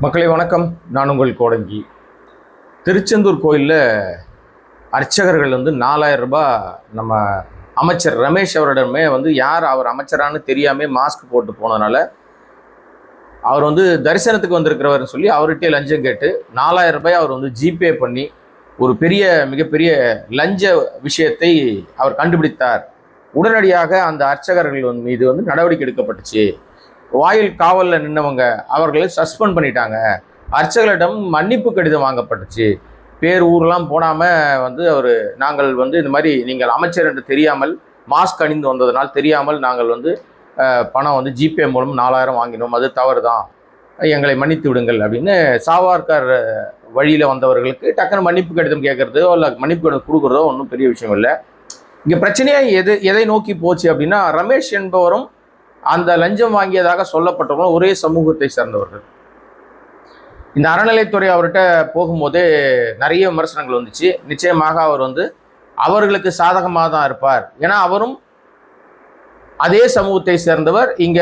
மக்களை வணக்கம். நான் உங்கள் கோடங்கி. திருச்செந்தூர் கோயிலில் அர்ச்சகர்கள் 4000 ரூபாய் நம்ம அமைச்சர் ரமேஷ் அவரிடமே யார் அவர் அமைச்சரானு தெரியாமல் மாஸ்க் போட்டு போனதுனால அவர் தரிசனத்துக்கு வந்திருக்கிறவர்னு சொல்லி அவர்கிட்ட லஞ்சம் கேட்டு 4000 ரூபாய் அவர் ஜிபே பண்ணி ஒரு மிகப்பெரிய லஞ்ச விஷயத்தை அவர் கண்டுபிடித்தார். உடனடியாக அந்த அர்ச்சகர்கள் மீது நடவடிக்கை எடுக்கப்பட்டுச்சு. வாயில் காவலில் நின்றவங்க அவர்களை சஸ்பெண்ட் பண்ணிட்டாங்க. அர்ச்சகர்களிடம் மன்னிப்பு கடிதம் வாங்கப்பட்டுச்சு. பேர் ஊரெலாம் போடாமல் அவர் நாங்கள் இந்த மாதிரி நீங்கள் அமைச்சர் என்று தெரியாமல் மாஸ்க் அணிந்து வந்ததனால் தெரியாமல் நாங்கள் பணம் ஜிபே மூலம் 4000 வாங்கினோம், அது தவறு தான், எங்களை மன்னித்து விடுங்கள் அப்படின்னு சாவார்கர் வழியில் வந்தவர்களுக்கு டக்குன்னு மன்னிப்பு கடிதம் கேட்குறதோ இல்லை மன்னிப்பு கடிதம் கொடுக்குறதோ ஒன்றும் பெரிய விஷயம் இல்லை. இங்கே பிரச்சனையாக எதை நோக்கி போச்சு அப்படின்னா, ரமேஷ் என்பவரும் அந்த லஞ்சம் வாங்கியதாக சொல்லப்பட்டவங்களும் ஒரே சமூகத்தை சேர்ந்தவர்கள். இந்த அறநிலைத்துறை அவர்கிட்ட போகும்போதே நிறைய விமர்சனங்கள் வந்துச்சு. நிச்சயமாக அவர் அவர்களுக்கு சாதகமாக தான் இருப்பார். ஏன்னா அவரும் அதே சமூகத்தை சேர்ந்தவர். இங்க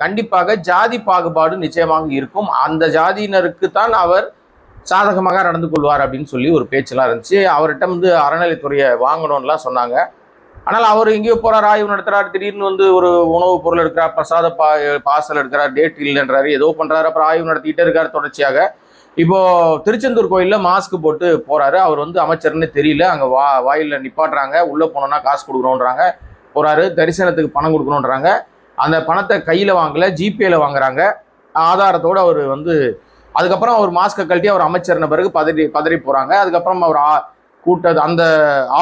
கண்டிப்பாக ஜாதி பாகுபாடு நிச்சயமாக இருக்கும். அந்த ஜாதியினருக்கு தான் அவர் சாதகமாக நடந்து கொள்வார் அப்படின்னு சொல்லி ஒரு பேச்செல்லாம் இருந்துச்சு. அவர்கிட்ட அறநிலைத்துறையை வாங்கணும்லாம் சொன்னாங்க. ஆனால் அவர் எங்கேயோ போகிறார், ஆய்வு நடத்துகிறார், திடீர்னு ஒரு உணவுப் பொருள் எடுக்கிறார், பிரசாத பாசல் எடுக்கிறார், டேட் இல்லைன்றாரு, ஏதோ பண்ணுறாரு, அப்புறம் ஆய்வு நடத்திக்கிட்டே இருக்கார் தொடர்ச்சியாக. இப்போது திருச்செந்தூர் கோயிலில் மாஸ்க் போட்டு போகிறாரு. அவர் அமைச்சர்னு தெரியல. அங்கே வாயில் நிப்பாட்டுறாங்க. உள்ளே போனோன்னா காசு கொடுக்கணுன்றாங்க. போகிறாரு, தரிசனத்துக்கு பணம் கொடுக்கணுன்றாங்க. அந்த பணத்தை கையில் வாங்கலை, ஜிபேயில் வாங்குறாங்க ஆதாரத்தோடு. அவர் அதுக்கப்புறம் அவர் மாஸ்கை கழட்டி அவர் அமைச்சர்ன பிறகு பதறி போகிறாங்க. அதுக்கப்புறம் அவர் கூட்டது அந்த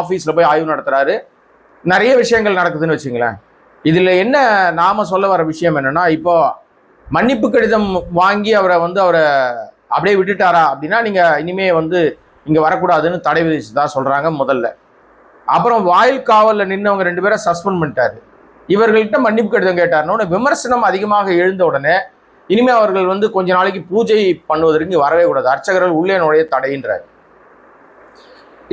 ஆஃபீஸில் போய் ஆய்வு நடத்துகிறாரு. நிறைய விஷயங்கள் நடக்குதுன்னு வச்சுங்களேன். இதில் என்ன நாம சொல்ல வர விஷயம் என்னன்னா, இப்போ மன்னிப்பு கடிதம் வாங்கி அவரை அப்படியே விட்டுட்டாரா அப்படின்னா, நீங்கள் இனிமே இங்கே வரக்கூடாதுன்னு தடை விதிச்சுதான் சொல்கிறாங்க முதல்ல. அப்புறம் வாயில் காவலில் நின்றவங்க 2 பேரை சஸ்பெண்ட் பண்ணிட்டாரு. இவர்கள்ட்ட மன்னிப்பு கடிதம் கேட்டாருன்னு விமர்சனம் அதிகமாக எழுந்த உடனே இனிமே அவர்கள் கொஞ்ச நாளைக்கு பூஜை பண்ணுவதற்கு இங்கே வரவே கூடாது, அர்ச்சகர்கள் உள்ளே நுழைய தடைன்றார்.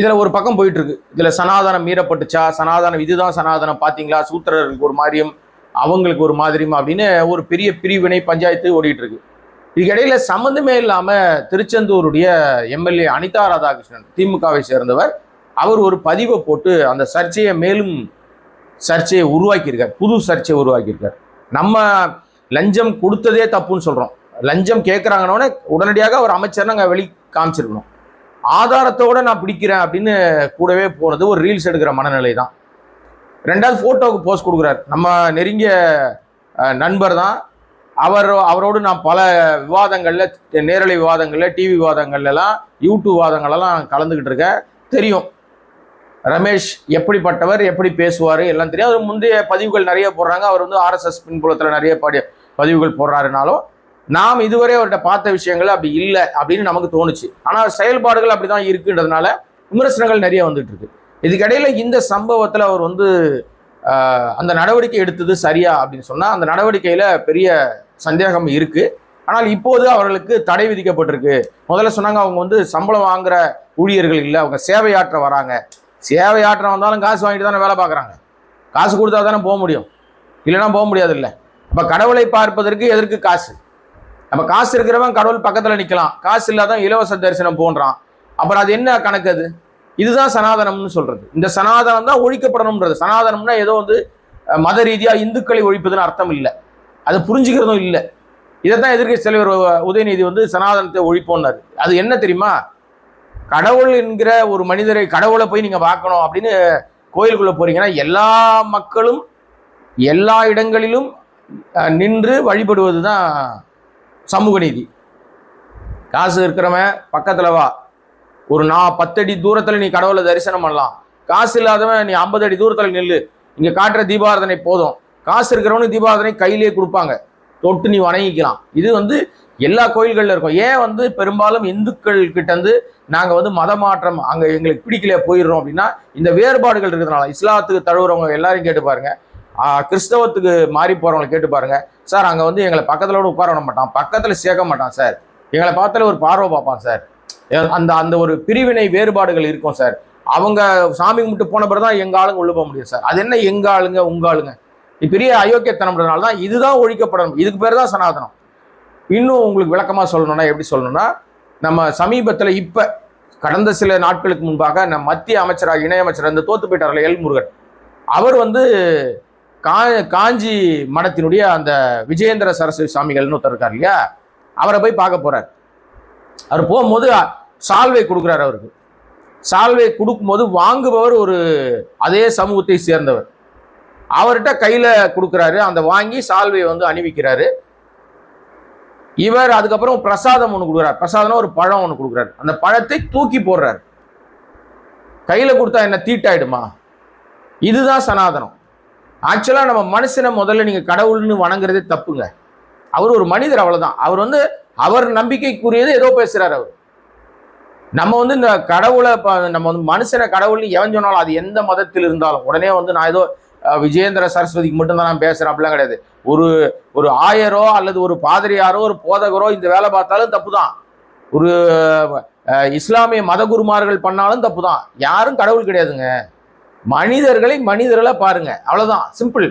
இதில் ஒரு பக்கம் போயிட்டு இருக்கு. இதில் சனாதனம் மீறப்பட்டுச்சா, சனாதனம் இதுதான் சனாதனம் பார்த்தீங்களா, சூத்திரர்களுக்கு ஒரு மாதிரியும் அவங்களுக்கு ஒரு மாதிரியும் அப்படின்னு ஒரு பெரிய பிரிவினை பஞ்சாயத்து ஓடிட்டு இருக்கு. இதுக்கிடையில சம்மந்தமே இல்லாமல் திருச்செந்தூருடைய எம்எல்ஏ அனிதா ராதாகிருஷ்ணன் திமுகவை சேர்ந்தவர் அவர் ஒரு பதிவை போட்டு அந்த மேலும் சர்ச்சையை உருவாக்கியிருக்கார். புது சர்ச்சையை உருவாக்கியிருக்கார். நம்ம லஞ்சம் கொடுத்ததே தப்புன்னு சொல்கிறோம். லஞ்சம் கேட்குறாங்கன்னொன்னே உடனடியாக அவர் அமைச்சர் நாங்கள் வெளி காமிச்சிருக்கணும். ஆதாரத்தோடு நான் பிடிக்கிறேன் அப்படின்னு கூடவே போகிறது ஒரு ரீல்ஸ் எடுக்கிற மனநிலை தான். 2வது ஃபோட்டோவுக்கு போஸ்ட் கொடுக்குறாரு. நம்ம நெருங்கிய நண்பர் தான் அவரோடு நான் பல விவாதங்களில், நேரலை விவாதங்களில், டிவி விவாதங்கள்லாம், யூடியூப் விவாதங்களெல்லாம் கலந்துக்கிட்டு இருக்கேன். தெரியும் ரமேஷ் எப்படிப்பட்டவர், எப்படி பேசுவார் எல்லாம் தெரியும். அவர் முந்தைய பதிவுகள் நிறைய போடுறாங்க. அவர் ஆர்எஸ்எஸ் பின்புலத்தில் நிறைய பதிவுகள் போடுறாருனாலும் நாம் இதுவரை அவர்கிட்ட பார்த்த விஷயங்கள் அப்படி இல்லை அப்படின்னு நமக்கு தோணுச்சு. ஆனால் செயல்பாடுகள் அப்படி தான் இருக்குன்றதுனால விமர்சனங்கள் நிறைய வந்துட்டு இருக்கு. இதுக்கிடையில இந்த சம்பவத்தில் அவர் அந்த நடவடிக்கை எடுத்தது சரியா அப்படின்னு சொன்னால் அந்த நடவடிக்கையில் பெரிய சந்தேகம் இருக்குது. ஆனால் இப்போது அவர்களுக்கு தடை விதிக்கப்பட்டிருக்கு. முதல்ல சொன்னாங்க அவங்க சம்பளம் வாங்குற ஊழியர்கள் இல்லை, அவங்க சேவையாற்ற வராங்க. சேவையாற்ற வந்தாலும் காசு வாங்கிட்டு தானே வேலை பார்க்குறாங்க. காசு கொடுத்தா தானே போக முடியும், இல்லைன்னா போக முடியாது இல்லை. அப்போ கடவுளை பார்ப்பதற்கு எதற்கு காசு? அப்போ காசு இருக்கிறவன் கடவுள் பக்கத்தில் நிற்கலாம், காசு இல்லாதான் இலவச தரிசனம் போன்றான். அப்புறம் அது என்ன கணக்கு? அது இதுதான் சனாதனம்னு சொல்றது. இந்த சனாதனம் தான் ஒழிக்கப்படணும்ன்றது. சனாதனம்னா ஏதோ மத ரீதியாக இந்துக்களை ஒழிப்பதுன்னு அர்த்தம் இல்லை, அது புரிஞ்சுக்கிறதும் இல்லை. இதைத்தான் எதிர்க்கட்சி தலைவர் உதயநிதி சனாதனத்தை ஒழிப்போன்னாரு. அது என்ன தெரியுமா? கடவுள் என்கிற ஒரு மனிதரை, கடவுளை போய் நீங்கள் பார்க்கணும் அப்படின்னு கோயிலுக்குள்ளே போறீங்கன்னா எல்லா மக்களும் எல்லா இடங்களிலும் நின்று வழிபடுவது தான் சமூக நீதி. காசு இருக்கிறவன் பக்கத்தில் வா, ஒரு 10 அடி தூரத்தில் நீ கடவுளை தரிசனம் பண்ணலாம். காசு இல்லாதவன் நீ 50 அடி தூரத்தில் நில்லு, இங்கே காட்டுற தீபாராதனை போதும். காசு இருக்கிறவனு தீபாராதனை கையிலேயே கொடுப்பாங்க, தொட்டு நீ வணங்கிக்கலாம். இது எல்லா கோயில்களில் இருக்கும். ஏன் பெரும்பாலும் இந்துக்கள் கிட்ட நாங்கள் மத மாற்றம் அங்கே எங்களுக்கு பிடிக்கல போயிடுறோம் அப்படின்னா இந்த வேறுபாடுகள் இருக்கிறதுனால. இஸ்லாத்துக்கு தழுவுறவங்க எல்லாரையும் கேட்டு பாருங்க, கிறிஸ்தவத்துக்கு மாறி போகிறவங்களை கேட்டு பாருங்க. சார் அங்கே எங்களை பக்கத்தில் உட்கார விட மாட்டான், பக்கத்தில் சேர்க்க மாட்டான் சார், எங்களை பார்த்தாலே ஒரு பார்வை பார்ப்பான் சார். அந்த ஒரு பிரிவினை வேறுபாடுகள் இருக்கும் சார். அவங்க சாமி கும்பிட்டு போன பிறகு தான் எங்கள் ஆளுங்க உள்ள போக முடியும் சார். அது என்ன எங்க ஆளுங்க உங்க ஆளுங்க? பெரிய அயோக்கியத்தனம்ன்றதுனால தான் இதுதான் ஒழிக்கப்படணும். இதுக்கு பேர் தான் சனாதனம். இன்னும் உங்களுக்கு விளக்கமாக சொல்லணும்னா எப்படி சொல்லணும்னா, நம்ம சமீபத்தில் இப்போ கடந்த சில நாட்களுக்கு முன்பாக நம்ம மத்திய அமைச்சராக இணையமைச்சர் இந்த தோத்து போயிட்டார்ல எல் முருகன், அவர் வந்து காஞ்சி மடத்தினுடைய அந்த விஜயேந்திர சரஸ்வதி சாமிகள்னு ஒருத்தர் இருக்கார் இல்லையா, அவரை போய் பார்க்க போறார். அவர் போகும்போது சால்வை கொடுக்குறாரு. அவருக்கு சால்வை கொடுக்கும்போது வாங்குபவர் ஒரு அதே சமூகத்தை சேர்ந்தவர். அவர்கிட்ட கையில கொடுக்குறாரு. அந்த வாங்கி சால்வையை வந்து அணிவிக்கிறாரு. இவர் அதுக்கப்புறம் பிரசாதம் ஒன்று கொடுக்குறாரு. பிரசாதம் ஒரு பழம் ஒன்று கொடுக்குறாரு. அந்த பழத்தை தூக்கி போடுறாரு. கையில கொடுத்தா என்ன தீட்டாயிடுமா? இதுதான் சனாதனம். ஆக்சுவலா நம்ம மனுஷனை முதல்ல நீங்க கடவுள்னு வணங்குறதே தப்புங்க. அவர் ஒரு மனிதர், அவ்வளவுதான். அவர் வந்து அவர் நம்பிக்கைக்குரியது ஏதோ பேசுறாரு. அவர் நம்ம வந்து இந்த கடவுளை நம்ம வந்து மனுஷனை கடவுள்னு எவன் சொன்னாலும் அது எந்த மதத்தில் இருந்தாலும் உடனே வந்து நான் ஏதோ விஜயேந்திர சரஸ்வதிக்கு மட்டும்தான் நான் பேசுறேன் அப்படிலாம் கிடையாது. ஒரு ஆயரோ அல்லது ஒரு பாதிரியாரோ ஒரு போதகரோ இந்த வேலை பார்த்தாலும் தப்பு தான். ஒரு இஸ்லாமிய மதகுருமார்கள் பண்ணாலும் தப்பு தான். யாரும் கடவுள் கிடையாதுங்க. மனிதர்களை மனிதர்களை பாருங்க, அவ்வளவுதான், சிம்பிள்.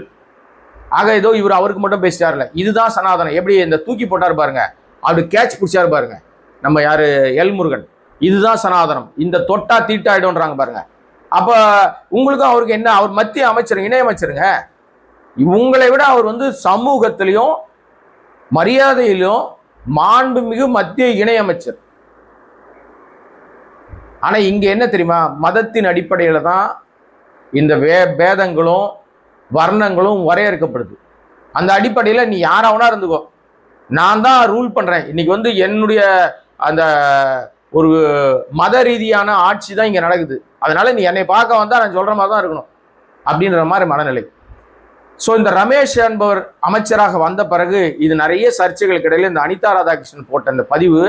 ஆக ஏதோ இவர் அவருக்கு மட்டும் பேசிட்டார்ல, இதுதான் சனாதனம். எப்படி இந்த தூக்கி போட்டார் பாருங்க, அப்படி கேட்ச் பிடிச்சாரு பாருங்க நம்ம யாரு எல் முருகன். இதுதான் சனாதனம். இந்த தொட்டா தீட்டாயிடும்ன்றாங்க பாருங்க. அப்ப உங்களுக்கும் அவருக்கு என்ன? அவர் மத்திய அமைச்சர், இணையமைச்சருங்க. உங்களை விட அவர் வந்து சமூகத்திலையும் மரியாதையிலும் மாண்புமிகு மத்திய இணையமைச்சர். ஆனா இங்க என்ன தெரியுமா, மதத்தின் அடிப்படையில தான் இந்த பேதங்களும் வர்ணங்களும் வரையறுக்கப்படுது. அந்த அடிப்படையில் நீ யாராவனா இருந்துக்கோ, நான் தான் ரூல் பண்றேன். இன்னைக்கு வந்து என்னுடைய அந்த ஒரு மத ரீதியான ஆட்சி தான் இங்க நடக்குது. அதனால நீ என்னை பார்க்க வந்தா நான் சொல்ற மாதிரி தான் இருக்கணும் அப்படின்ற மாதிரி மனநிலை. ஸோ இந்த ரமேஷ் என்பவர் அமைச்சராக வந்த பிறகு இது நிறைய சர்ச்சைகளுக்கு இடையில இந்த அனிதா ராதாகிருஷ்ணன் போட்ட இந்த பதிவு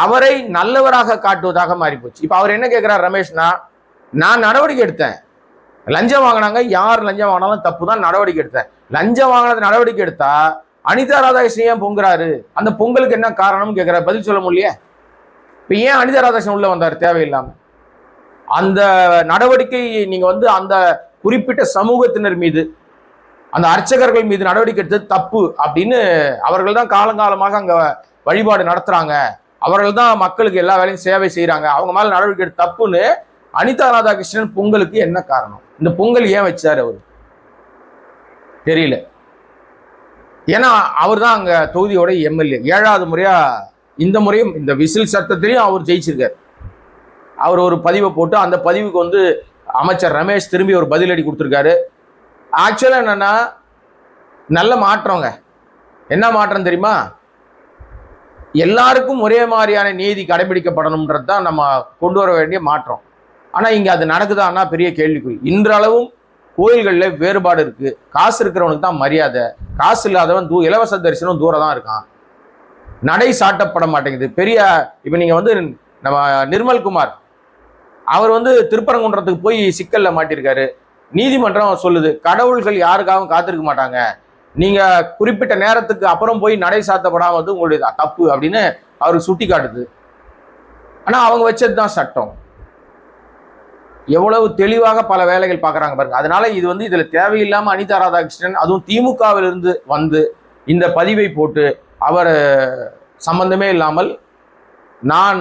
அவரை நல்லவராக காட்டுவதாக மாறி போச்சு. இப்போ அவர் என்ன கேட்கிறார் ரமேஷ்னா, நான் நடவடிக்கை எடுத்தேன், லஞ்சம் வாங்கினாங்க, யார் லஞ்சம் வாங்கினாலும் தப்பு தான், நடவடிக்கை எடுத்தேன். லஞ்சம் வாங்கினது நடவடிக்கை எடுத்தா அனிதா ராதாகிருஷ்ணன் ஏன் பொங்குறாரு? அந்த பொங்கலுக்கு என்ன காரணம்னு கேட்கிறார். பதில் சொல்ல முடியல. இப்ப ஏன் அனிதா ராதாகிருஷ்ணன் உள்ள வந்தார் தேவையில்லாம? அந்த நடவடிக்கை நீங்க வந்து அந்த குறிப்பிட்ட சமூகத்தினர் மீது, அந்த அர்ச்சகர்கள் மீது நடவடிக்கை எடுத்தது தப்பு அப்படின்னு அவர்கள் தான் காலங்காலமாக அங்க வழிபாடு நடத்துறாங்க, அவர்கள் தான் மக்களுக்கு எல்லா வேலையும் சேவை செய்யறாங்க, அவங்க மேல நடவடிக்கை எடுத்து தப்புன்னு அனிதா ராதாகிருஷ்ணன் பொங்கலுக்கு என்ன காரணம்? இந்த பொங்கல் ஏன் வச்சாரு அவரு தெரியல. ஏன்னா அவர் தான் அங்க தொகுதியோட எம்எல்ஏ. 7வது முறையா இந்த முறையும் இந்த விசில் சத்தத்திலையும் அவர் ஜெயிச்சிருக்காரு. அவர் ஒரு பதிவை போட்டு அந்த பதிவுக்கு வந்து அமைச்சர் ரமேஷ் திரும்பி ஒரு பதிலடி கொடுத்துருக்காரு. ஆக்சுவலா என்னன்னா நல்ல மாற்றங்க. என்ன மாற்றம் தெரியுமா? எல்லாருக்கும் ஒரே மாதிரியான நீதி கடைபிடிக்கப்படணும்ன்றது தான் நம்ம கொண்டு வர வேண்டிய மாற்றம். ஆனா இங்க அது நடக்குதான்னா பெரிய கேள்விக்குறி. இன்றளவும் கோயில்களில் வேறுபாடு இருக்கு. காசு இருக்கிறவனுக்கு தான் மரியாதை, காசு இல்லாதவன் இலவச தரிசனம் தூரம் தான் இருக்கான். நடை சாட்டப்பட மாட்டேங்குது. பெரிய இப்ப நீங்க வந்து நம்ம நிர்மல்குமார் அவர் வந்து திருப்பரங்குன்றத்துக்கு போய் சிக்கல்ல மாட்டிருக்காரு. நீதிமன்றம் சொல்லுது கடவுள்கள் யாருக்காகவும் காத்திருக்க மாட்டாங்க, நீங்க குறிப்பிட்ட நேரத்துக்கு அப்புறம் போய் நடை சாத்தப்படாம வந்து உங்களுடைய தப்பு அப்படின்னு அவருக்கு சுட்டி காட்டுது. ஆனா அவங்க வச்சது தான் சட்டம். எவ்வளவு தெளிவாக பல வேலைகள் பார்க்குறாங்க பாருங்க. அதனால இது வந்து இதுல தேவையில்லாம அனிதா ராதாகிருஷ்ணன் அதுவும் திமுகவிலிருந்து வந்து இந்த பதிவை போட்டு அவர் சம்பந்தமே இல்லாமல்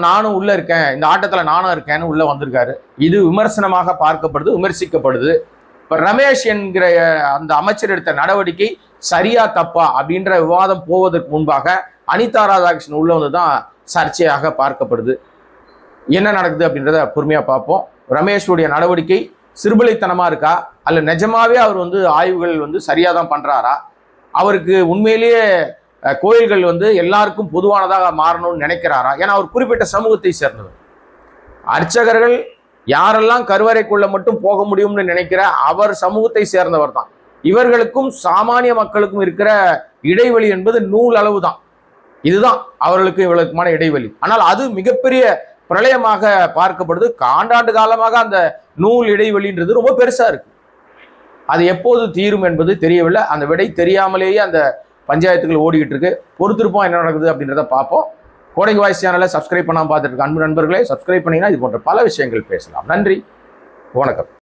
நானும் உள்ள இருக்கேன், இந்த ஆட்டத்துல நானும் இருக்கேன்னு உள்ள வந்திருக்காரு. இது விமர்சனமாக பார்க்கப்படுது, விமர்சிக்கப்படுது. இப்ப ரமேஷ் என்கிற அந்த அமைச்சர் எடுத்த நடவடிக்கை சரியா தப்பா அப்படின்ற விவாதம் போவதற்கு முன்பாக அனிதா ராதாகிருஷ்ணன் உள்ள வந்து தான் சர்ச்சையாக பார்க்கப்படுது. என்ன நடக்குது அப்படின்றத பொறுமையா பார்ப்போம். ரமேஷுடைய நடவடிக்கை சிறுபிளைத்தனமா இருக்கா, அல்ல நிஜமாவே அவர் வந்து ஆய்வுகள் வந்து சரியா தான் பண்றாரா, அவருக்கு உண்மையிலேயே கோயில்கள் வந்து எல்லாருக்கும் பொதுவானதாக மாறணும்னு நினைக்கிறாரா? ஏன்னா அவர் குறிப்பிட்ட சமூகத்தை சேர்ந்தவர். அர்ச்சகர்கள் யாரெல்லாம் கருவறைக்குள்ள மட்டும் போக முடியும்னு நினைக்கிற அவர் சமூகத்தை சேர்ந்தவர் தான். இவர்களுக்கும் சாமானிய மக்களுக்கும் இருக்கிற இடைவெளி என்பது நூல் அளவு தான். இதுதான் அவர்களுக்கு இவர்களுக்குமான இடைவெளி. ஆனால் அது மிகப்பெரிய பிரளயமாக பார்க்கப்படுது. காண்டாண்டு காலமாக அந்த நூல் இடைவெளின்றது ரொம்ப பெருசா இருக்கு. அது எப்போது தீரும் என்பது தெரியவில்லை. அந்த விடை தெரியாமலேயே அந்த பஞ்சாயத்துகள் ஓடிக்கிட்டு இருக்கு. பொறுத்திருப்போம் என்ன நடக்குது அப்படின்றத பார்ப்போம். கோடங்கி வாய்ஸ் சேனலை சப்ஸ்கிரைப் பண்ணாமல் பார்த்துட்டு இருக்க அன்பு நண்பர்களே, சப்ஸ்கிரைப் பண்ணீங்கன்னா இது போன்ற பல விஷயங்கள் பேசலாம். நன்றி, வணக்கம்.